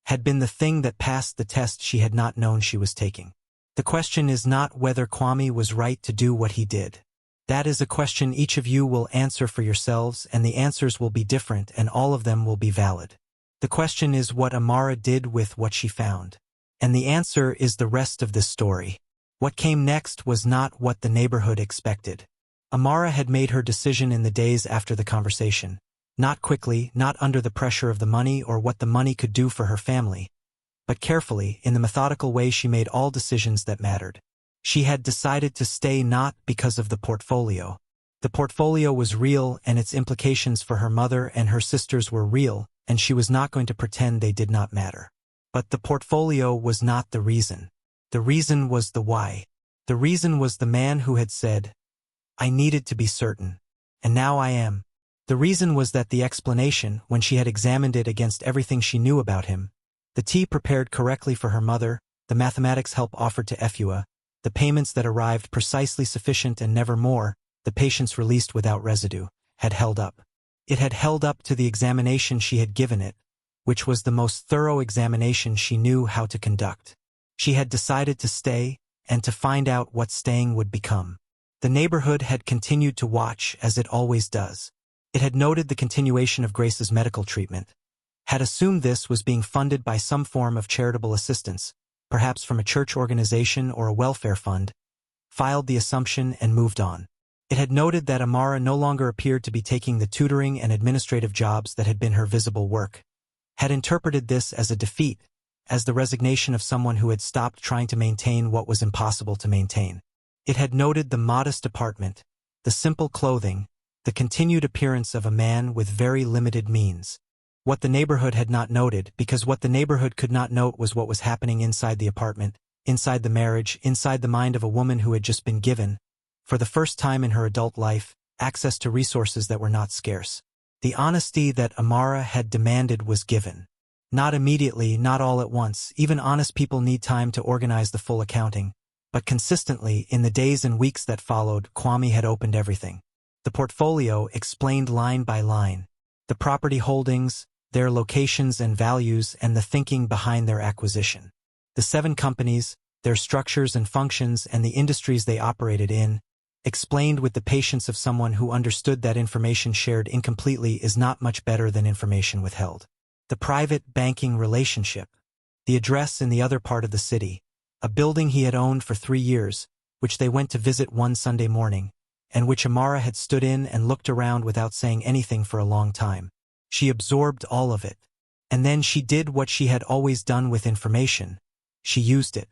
had been the thing that passed the test she had not known she was taking. The question is not whether Kwame was right to do what he did. That is a question each of you will answer for yourselves, and the answers will be different and all of them will be valid. The question is what Amara did with what she found. And the answer is the rest of this story. What came next was not what the neighborhood expected. Amara had made her decision in the days after the conversation. Not quickly, not under the pressure of the money or what the money could do for her family, but carefully, in the methodical way she made all decisions that mattered. She had decided to stay not because of the portfolio. The portfolio was real and its implications for her mother and her sisters were real, and she was not going to pretend they did not matter. But the portfolio was not the reason. The reason was the why. The reason was the man who had said, "I needed to be certain. And now I am." The reason was that the explanation, when she had examined it against everything she knew about him, the tea prepared correctly for her mother, the mathematics help offered to Efua, the payments that arrived precisely sufficient and never more, the patients released without residue, had held up. It had held up to the examination she had given it, which was the most thorough examination she knew how to conduct. She had decided to stay, and to find out what staying would become. The neighborhood had continued to watch, as it always does. It had noted the continuation of Grace's medical treatment, had assumed this was being funded by some form of charitable assistance, perhaps from a church organization or a welfare fund, filed the assumption and moved on. It had noted that Amara no longer appeared to be taking the tutoring and administrative jobs that had been her visible work, had interpreted this as a defeat, as the resignation of someone who had stopped trying to maintain what was impossible to maintain. It had noted the modest apartment, the simple clothing, the continued appearance of a man with very limited means. What the neighborhood had not noted, because what the neighborhood could not note was what was happening inside the apartment, inside the marriage, inside the mind of a woman who had just been given, for the first time in her adult life, access to resources that were not scarce. The honesty that Amara had demanded was given. Not immediately, not all at once, even honest people need time to organize the full accounting, but consistently, in the days and weeks that followed, Kwame had opened everything. The portfolio explained line by line. The property holdings, their locations and values, and the thinking behind their acquisition. The 7 companies, their structures and functions, and the industries they operated in, explained with the patience of someone who understood that information shared incompletely is not much better than information withheld. The private banking relationship. The address in the other part of the city. A building he had owned for 3 years, which they went to visit one Sunday morning, and which Amara had stood in and looked around without saying anything for a long time. She absorbed all of it. And then she did what she had always done with information. She used it.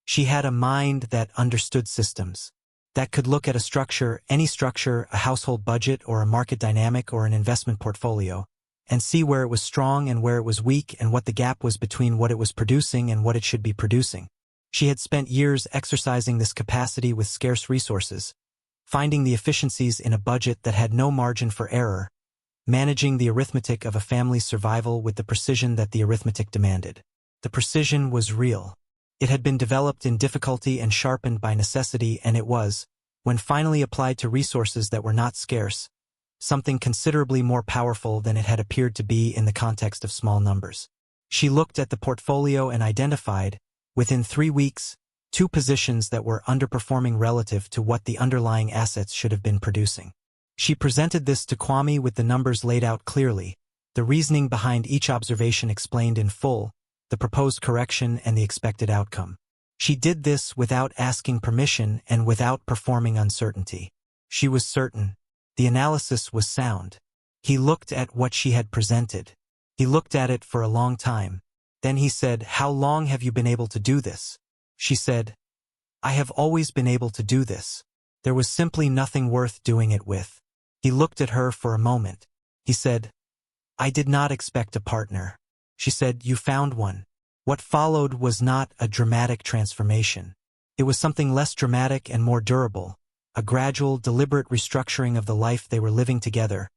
She had a mind that understood systems, that could look at a structure, any structure, a household budget or a market dynamic or an investment portfolio, and see where it was strong and where it was weak and what the gap was between what it was producing and what it should be producing. She had spent years exercising this capacity with scarce resources, finding the efficiencies in a budget that had no margin for error, managing the arithmetic of a family's survival with the precision that the arithmetic demanded. The precision was real. It had been developed in difficulty and sharpened by necessity, and it was, when finally applied to resources that were not scarce, something considerably more powerful than it had appeared to be in the context of small numbers. She looked at the portfolio and identified, within 3 weeks, 2 positions that were underperforming relative to what the underlying assets should have been producing. She presented this to Kwame with the numbers laid out clearly, the reasoning behind each observation explained in full, the proposed correction and the expected outcome. She did this without asking permission and without performing uncertainty. She was certain. The analysis was sound. He looked at what she had presented. He looked at it for a long time. Then he said, "How long have you been able to do this?" She said, "I have always been able to do this. There was simply nothing worth doing it with." He looked at her for a moment. He said, "I did not expect a partner." She said, "You found one." What followed was not a dramatic transformation. It was something less dramatic and more durable, a gradual, deliberate restructuring of the life they were living together,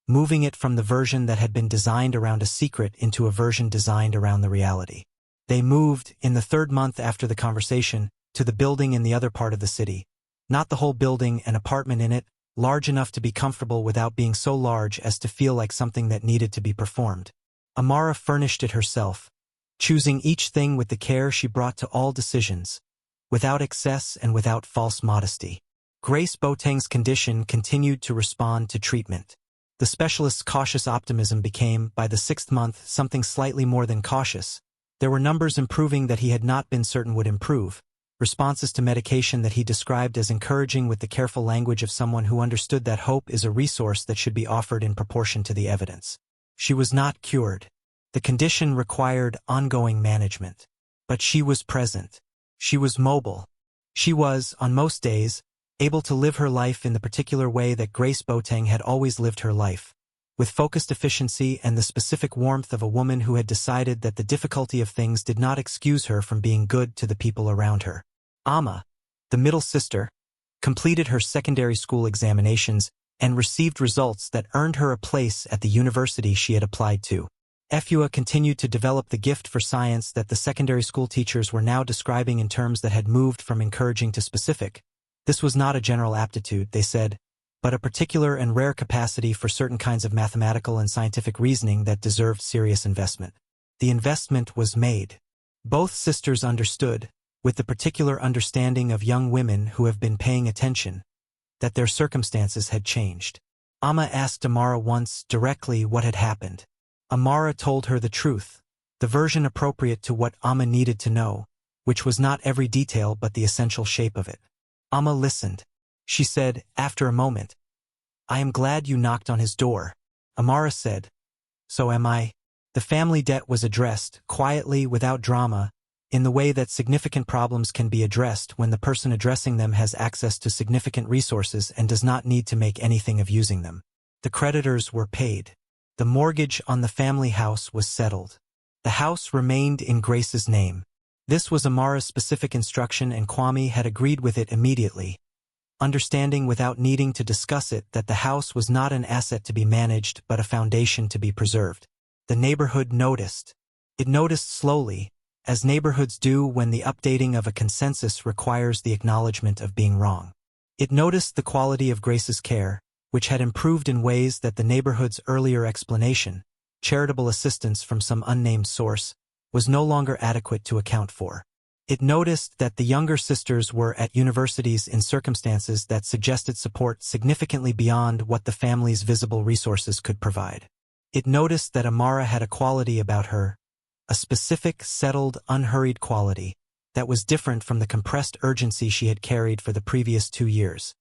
moving it from the version that had been designed around a secret into a version designed around the reality. They moved, in the 3rd month after the conversation, to the building in the other part of the city. Not the whole building, an apartment in it, large enough to be comfortable without being so large as to feel like something that needed to be performed. Amara furnished it herself, choosing each thing with the care she brought to all decisions, without excess and without false modesty. Grace Boateng's condition continued to respond to treatment. The specialist's cautious optimism became, by the 6th month, something slightly more than cautious. There were numbers improving that he had not been certain would improve, responses to medication that he described as encouraging with the careful language of someone who understood that hope is a resource that should be offered in proportion to the evidence. She was not cured. The condition required ongoing management. But she was present. She was mobile. She was, on most days, able to live her life in the particular way that Grace Boateng had always lived her life, with focused efficiency and the specific warmth of a woman who had decided that the difficulty of things did not excuse her from being good to the people around her. Amma, the middle sister, completed her secondary school examinations and received results that earned her a place at the university she had applied to. Efua continued to develop the gift for science that the secondary school teachers were now describing in terms that had moved from encouraging to specific. This was not a general aptitude, they said, but a particular and rare capacity for certain kinds of mathematical and scientific reasoning that deserved serious investment. The investment was made. Both sisters understood, with the particular understanding of young women who have been paying attention, that their circumstances had changed. Amma asked Amara once directly what had happened. Amara told her the truth, the version appropriate to what Amma needed to know, which was not every detail but the essential shape of it. Amma listened. She said, after a moment, "I am glad you knocked on his door." Amara said, "So am I." The family debt was addressed, quietly, without drama, in the way that significant problems can be addressed when the person addressing them has access to significant resources and does not need to make anything of using them. The creditors were paid. The mortgage on the family house was settled. The house remained in Grace's name. This was Amara's specific instruction, and Kwame had agreed with it immediately, understanding without needing to discuss it that the house was not an asset to be managed but a foundation to be preserved. The neighborhood noticed. It noticed slowly, as neighborhoods do when the updating of a consensus requires the acknowledgement of being wrong. It noticed the quality of Grace's care, which had improved in ways that the neighborhood's earlier explanation, charitable assistance from some unnamed source, was no longer adequate to account for. It noticed that the younger sisters were at universities in circumstances that suggested support significantly beyond what the family's visible resources could provide. It noticed that Amara had a quality about her, a specific, settled, unhurried quality, that was different from the compressed urgency she had carried for the previous 2 years.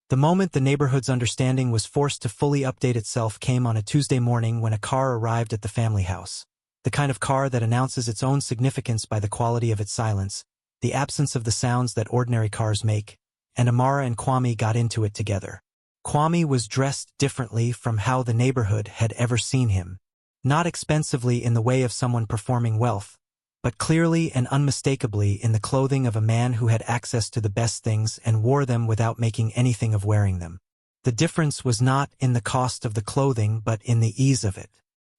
The moment the neighborhood's understanding was forced to fully update itself came on a Tuesday morning when a car arrived at the family house. The kind of car that announces its own significance by the quality of its silence, the absence of the sounds that ordinary cars make, and Amara and Kwame got into it together. Kwame was dressed differently from how the neighborhood had ever seen him. Not expensively in the way of someone performing wealth, but clearly and unmistakably in the clothing of a man who had access to the best things and wore them without making anything of wearing them. The difference was not in the cost of the clothing but in the ease of it.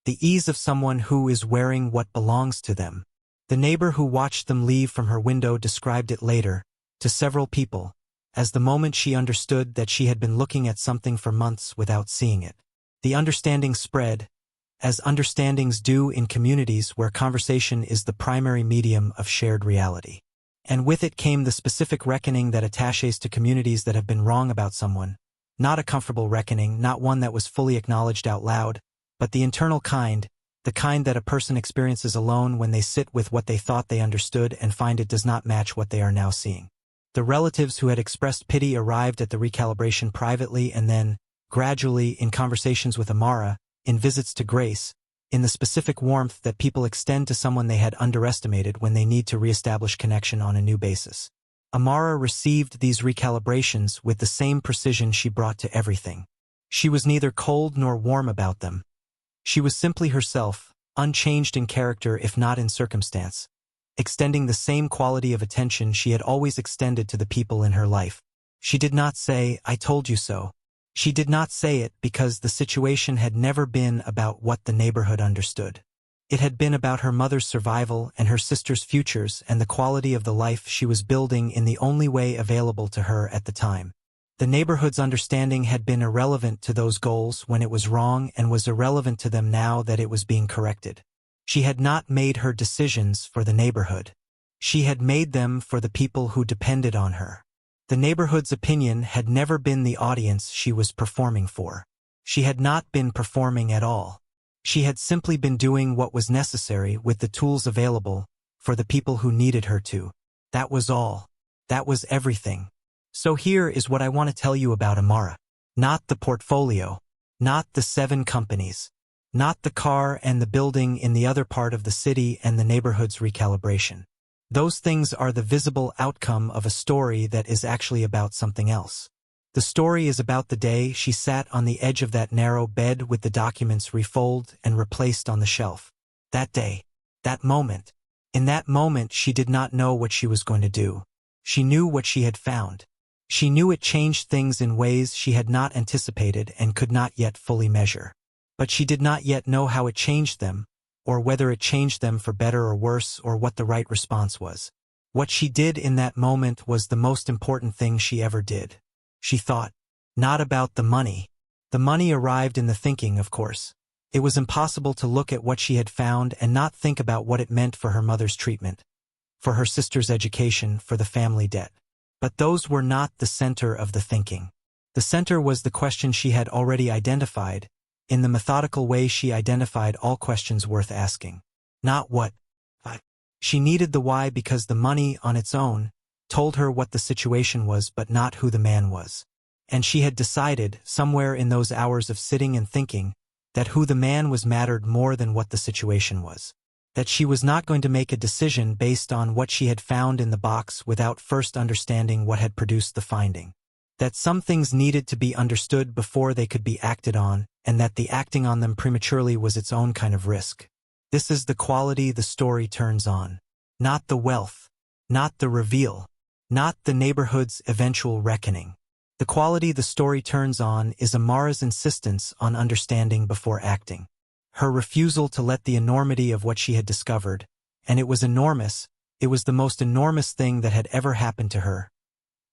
The ease of someone who is wearing what belongs to them. The neighbor who watched them leave from her window described it later, to several people, as the moment she understood that she had been looking at something for months without seeing it. The understanding spread, as understandings do in communities where conversation is the primary medium of shared reality. And with it came the specific reckoning that attaches to communities that have been wrong about someone, not a comfortable reckoning, not one that was fully acknowledged out loud, but the internal kind, the kind that a person experiences alone when they sit with what they thought they understood and find it does not match what they are now seeing. The relatives who had expressed pity arrived at the recalibration privately and then, gradually, in conversations with Amara, in visits to Grace, in the specific warmth that people extend to someone they had underestimated when they need to reestablish connection on a new basis. Amara received these recalibrations with the same precision she brought to everything. She was neither cold nor warm about them. She was simply herself, unchanged in character if not in circumstance, extending the same quality of attention she had always extended to the people in her life. She did not say, "I told you so." She did not say it because the situation had never been about what the neighborhood understood. It had been about her mother's survival and her sister's futures and the quality of the life she was building in the only way available to her at the time. The neighborhood's understanding had been irrelevant to those goals when it was wrong and was irrelevant to them now that it was being corrected. She had not made her decisions for the neighborhood. She had made them for the people who depended on her. The neighborhood's opinion had never been the audience she was performing for. She had not been performing at all. She had simply been doing what was necessary with the tools available for the people who needed her to. That was all. That was everything. So here is what I want to tell you about Amara. Not the portfolio. Not the 7 companies. Not the car and the building in the other part of the city and the neighborhood's recalibration. Those things are the visible outcome of a story that is actually about something else. The story is about the day she sat on the edge of that narrow bed with the documents refolded and replaced on the shelf. That day. That moment. In that moment she did not know what she was going to do. She knew what she had found. She knew it changed things in ways she had not anticipated and could not yet fully measure. But she did not yet know how it changed them, or whether it changed them for better or worse, or what the right response was. What she did in that moment was the most important thing she ever did. She thought. Not about the money. The money arrived in the thinking, of course. It was impossible to look at what she had found and not think about what it meant for her mother's treatment, for her sister's education, for the family debt. But those were not the center of the thinking. The center was the question she had already identified, in the methodical way she identified all questions worth asking. Not what. She needed the why because the money, on its own, told her what the situation was but not who the man was. And she had decided, somewhere in those hours of sitting and thinking, that who the man was mattered more than what the situation was. That she was not going to make a decision based on what she had found in the box without first understanding what had produced the finding. That some things needed to be understood before they could be acted on, and that the acting on them prematurely was its own kind of risk. This is the quality the story turns on. Not the wealth. Not the reveal. Not the neighborhood's eventual reckoning. The quality the story turns on is Amara's insistence on understanding before acting. Her refusal to let the enormity of what she had discovered, and it was enormous, it was the most enormous thing that had ever happened to her,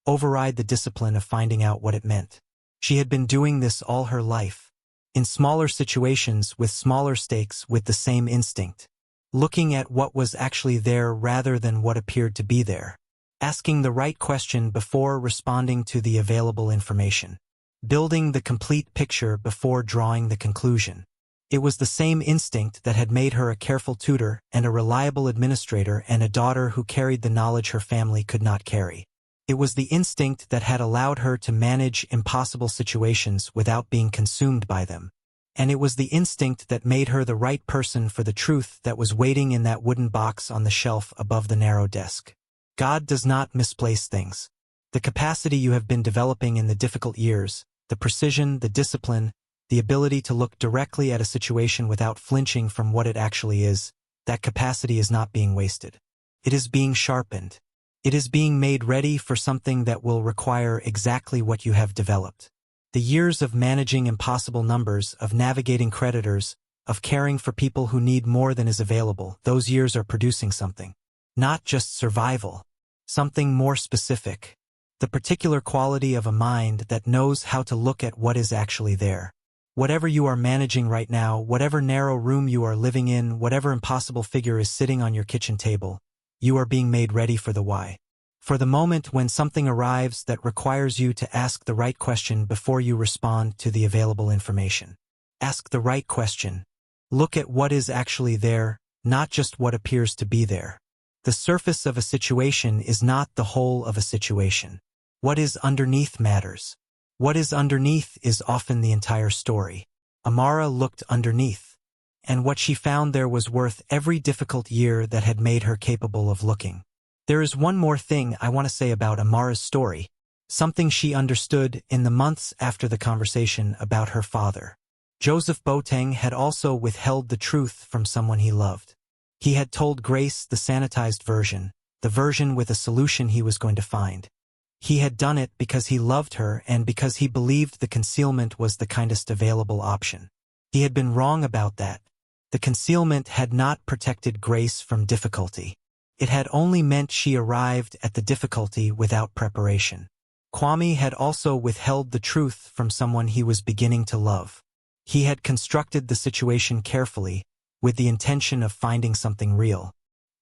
override the discipline of finding out what it meant. She had been doing this all her life. In smaller situations, with smaller stakes, with the same instinct. Looking at what was actually there rather than what appeared to be there. Asking the right question before responding to the available information. Building the complete picture before drawing the conclusion. It was the same instinct that had made her a careful tutor and a reliable administrator and a daughter who carried the knowledge her family could not carry. It was the instinct that had allowed her to manage impossible situations without being consumed by them. And it was the instinct that made her the right person for the truth that was waiting in that wooden box on the shelf above the narrow desk. God does not misplace things. The capacity you have been developing in the difficult years, the precision, the discipline, the ability to look directly at a situation without flinching from what it actually is, that capacity is not being wasted. It is being sharpened. It is being made ready for something that will require exactly what you have developed. The years of managing impossible numbers, of navigating creditors, of caring for people who need more than is available, those years are producing something. Not just survival. Something more specific. The particular quality of a mind that knows how to look at what is actually there. Whatever you are managing right now, whatever narrow room you are living in, whatever impossible figure is sitting on your kitchen table, you are being made ready for the why. For the moment when something arrives that requires you to ask the right question before you respond to the available information. Ask the right question. Look at what is actually there, not just what appears to be there. The surface of a situation is not the whole of a situation. What is underneath matters. What is underneath is often the entire story. Amara looked underneath, and what she found there was worth every difficult year that had made her capable of looking. There is one more thing I want to say about Amara's story, something she understood in the months after the conversation about her father. Joseph Boateng had also withheld the truth from someone he loved. He had told Grace the sanitized version, the version with a solution he was going to find. He had done it because he loved her and because he believed the concealment was the kindest available option. He had been wrong about that. The concealment had not protected Grace from difficulty. It had only meant she arrived at the difficulty without preparation. Kwame had also withheld the truth from someone he was beginning to love. He had constructed the situation carefully, with the intention of finding something real.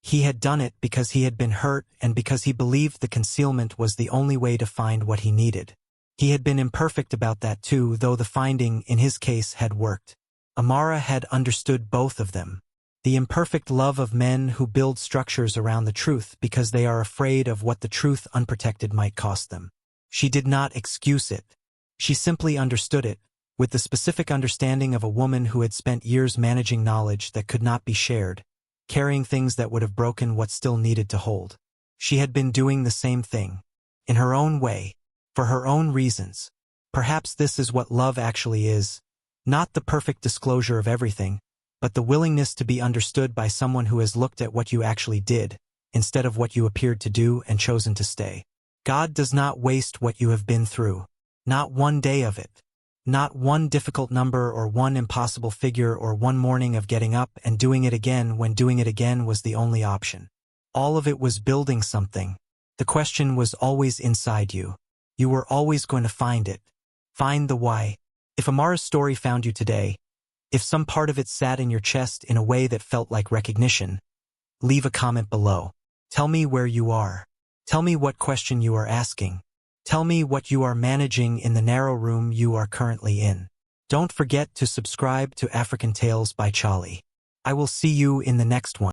He had done it because he had been hurt and because he believed the concealment was the only way to find what he needed. He had been imperfect about that too, though the finding, in his case, had worked. Amara had understood both of them. The imperfect love of men who build structures around the truth because they are afraid of what the truth unprotected might cost them. She did not excuse it. She simply understood it, with the specific understanding of a woman who had spent years managing knowledge that could not be shared, carrying things that would have broken what still needed to hold. She had been doing the same thing, in her own way, for her own reasons. Perhaps this is what love actually is, not the perfect disclosure of everything, but the willingness to be understood by someone who has looked at what you actually did, instead of what you appeared to do and chosen to stay. God does not waste what you have been through. Not one day of it. Not one difficult number or one impossible figure or one morning of getting up and doing it again when doing it again was the only option. All of it was building something. The question was always inside you. You were always going to find it. Find the why. If Amara's story found you today, if some part of it sat in your chest in a way that felt like recognition, leave a comment below. Tell me where you are. Tell me what question you are asking. Tell me what you are managing in the narrow room you are currently in. Don't forget to subscribe to African Tales by Charlie. I will see you in the next one.